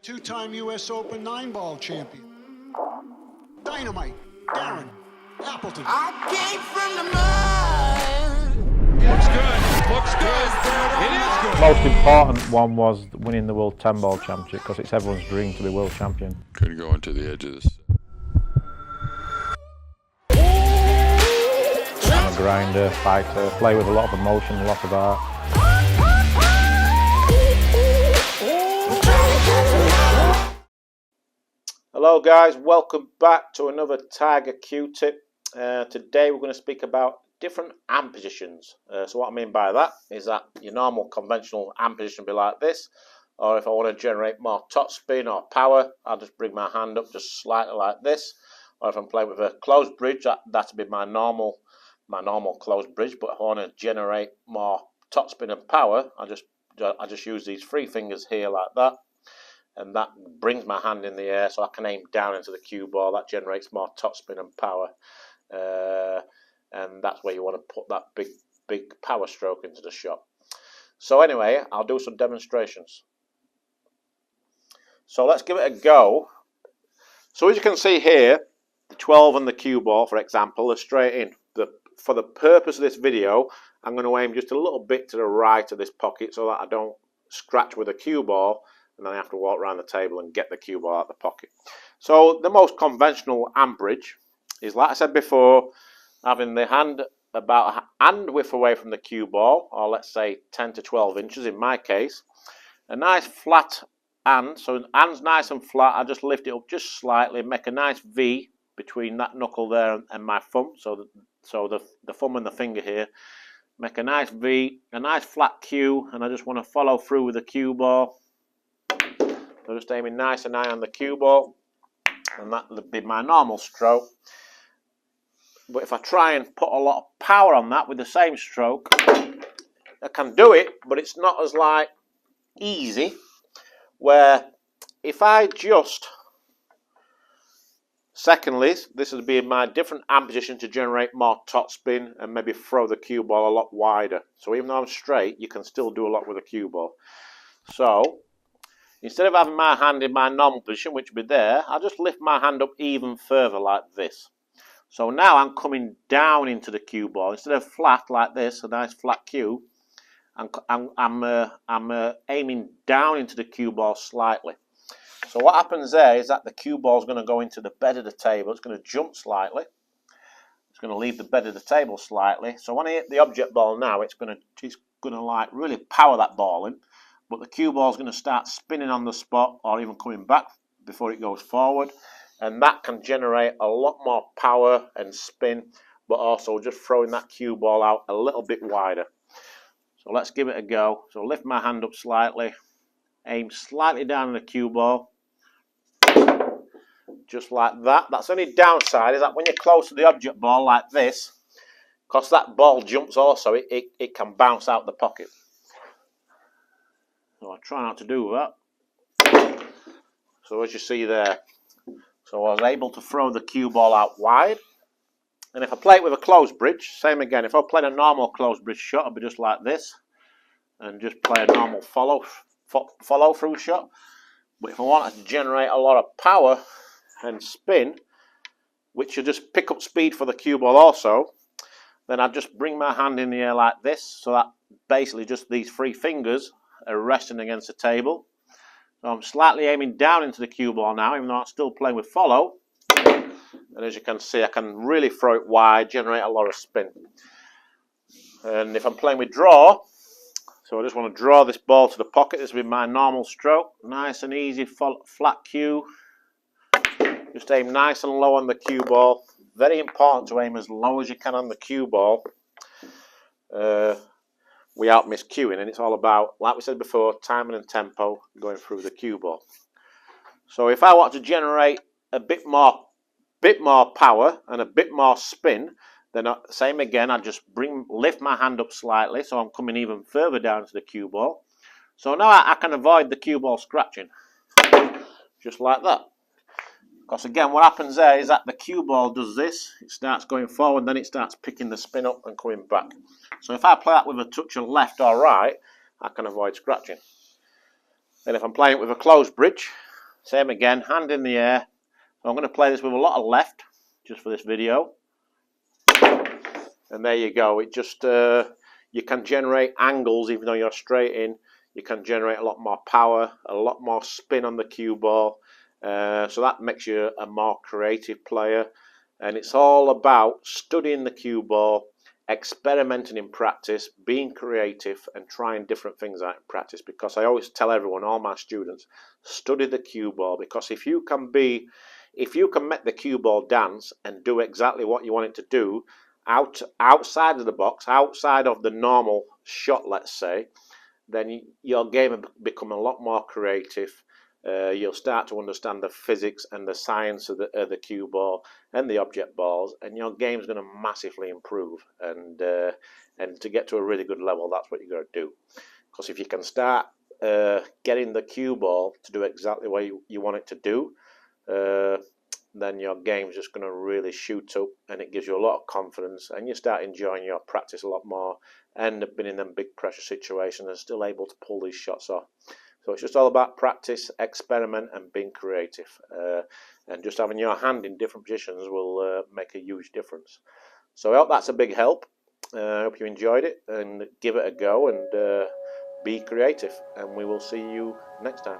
Two-time U.S. Open 9-ball champion. Dynamite, Darren, Appleton. I came from the mud. Looks good. Looks good. It is good. The most important one was winning the World 10-ball championship because it's everyone's dream to be world champion. Couldn't go into the edge of this. I'm a grinder, fighter, play with a lot of emotion, a lot of art. Hello guys, welcome back to another Tiger Q tip. Today we're going to speak about different hand positions. So what I mean by that is that your normal conventional hand position will be like this, or if I want to generate more top spin or power, I'll just bring my hand up just slightly like this. Or if I'm playing with a closed bridge, that'll be my normal closed bridge. But if I want to generate more top spin and power, I just use these three fingers here like that. And that brings my hand in the air so I can aim down into the cue ball. That generates more top spin and power. And that's where you want to put that big power stroke into the shot. So anyway, I'll do some demonstrations. So let's give it a go. So as you can see here, the 12 and the cue ball, for example, are straight in. For the purpose of this video, I'm going to aim just a little bit to the right of this pocket so that I don't scratch with the cue ball. And then I have to walk around the table and get the cue ball out of the pocket. So the most conventional hand bridge is, like I said before, having the hand about a hand width away from the cue ball, or let's say 10 to 12 inches in my case. A nice flat hand, so the hand's nice and flat. I just lift it up just slightly, make a nice V between that knuckle there and my thumb. So the thumb and the finger here. Make a nice V, a nice flat cue, and I just want to follow through with the cue ball. So just aiming nice and high on the cue ball, and that will be my normal stroke. But if I try and put a lot of power on that with the same stroke, I can do it, but it's not as easy. Where if I just, secondly, this would be my different hand position to generate more top spin and maybe throw the cue ball a lot wider. So even though I'm straight, you can still do a lot with the cue ball. So instead of having my hand in my normal position, which would be there, I'll just lift my hand up even further like this. So now I'm coming down into the cue ball. Instead of flat like this, a nice flat cue, I'm aiming down into the cue ball slightly. So what happens there is that the cue ball is going to go into the bed of the table. It's going to jump slightly. It's going to leave the bed of the table slightly. So when I hit the object ball now, it's going to really power that ball in. But the cue ball is going to start spinning on the spot or even coming back before it goes forward. And that can generate a lot more power and spin, but also just throwing that cue ball out a little bit wider. So let's give it a go. So lift my hand up slightly, aim slightly down on the cue ball. Just like that. That's the only downside is that when you're close to the object ball like this, because that ball jumps also, it can bounce out the pocket. So I try not to do that. So as you see there, so I was able to throw the cue ball out wide. And if I play it with a closed bridge, same again. If I play a normal closed bridge shot, it'll be just like this. And just play a normal follow through shot. But if I wanted to generate a lot of power and spin, which will just pick up speed for the cue ball also, then I just bring my hand in the air like this. So that basically just these three fingers are resting against the table. So I'm slightly aiming down into the cue ball now, even though I'm still playing with follow. And as you can see, I can really throw it wide, generate a lot of spin. And if I'm playing with draw, so I just want to draw this ball to the pocket. This will be my normal stroke. Nice and easy, flat cue. Just aim nice and low on the cue ball. Very important to aim as low as you can on the cue ball. Without miscuing, and it's all about, like we said before, timing and tempo going through the cue ball. So if I want to generate a bit more power and a bit more spin, then same again, I just lift my hand up slightly, so I'm coming even further down to the cue ball. So now I can avoid the cue ball scratching, just like that. Because again, what happens there is that the cue ball does this, it starts going forward, then it starts picking the spin up and coming back. So if I play that with a touch of left or right, I can avoid scratching. Then if I'm playing it with a closed bridge, Same again, hand in the air. So I'm going to play this with a lot of left, just for this video. And there you go. It just, you can generate angles even though you're straight in. You can generate a lot more power, a lot more spin on the cue ball. So that makes you a more creative player. And it's all about studying the cue ball, experimenting in practice, being creative and trying different things out in practice. Because I always tell everyone, all my students, study the cue ball. Because if you can make the cue ball dance and do exactly what you want it to do, outside of the box, outside of the normal shot, let's say, then your game will become a lot more creative. You'll start to understand the physics and the science of the cue ball and the object balls, and your game's going to massively improve. And to get to a really good level, that's what you've got to do. Because if you can start getting the cue ball to do exactly what you want it to do, then your game's just going to really shoot up, and it gives you a lot of confidence, and you start enjoying your practice a lot more, end up being in them big pressure situations and still able to pull these shots off. So it's just all about practice, experiment, and being creative. And just having your hand in different positions will make a huge difference. So I hope that's a big help. I hope you enjoyed it, and give it a go, and be creative. And we will see you next time.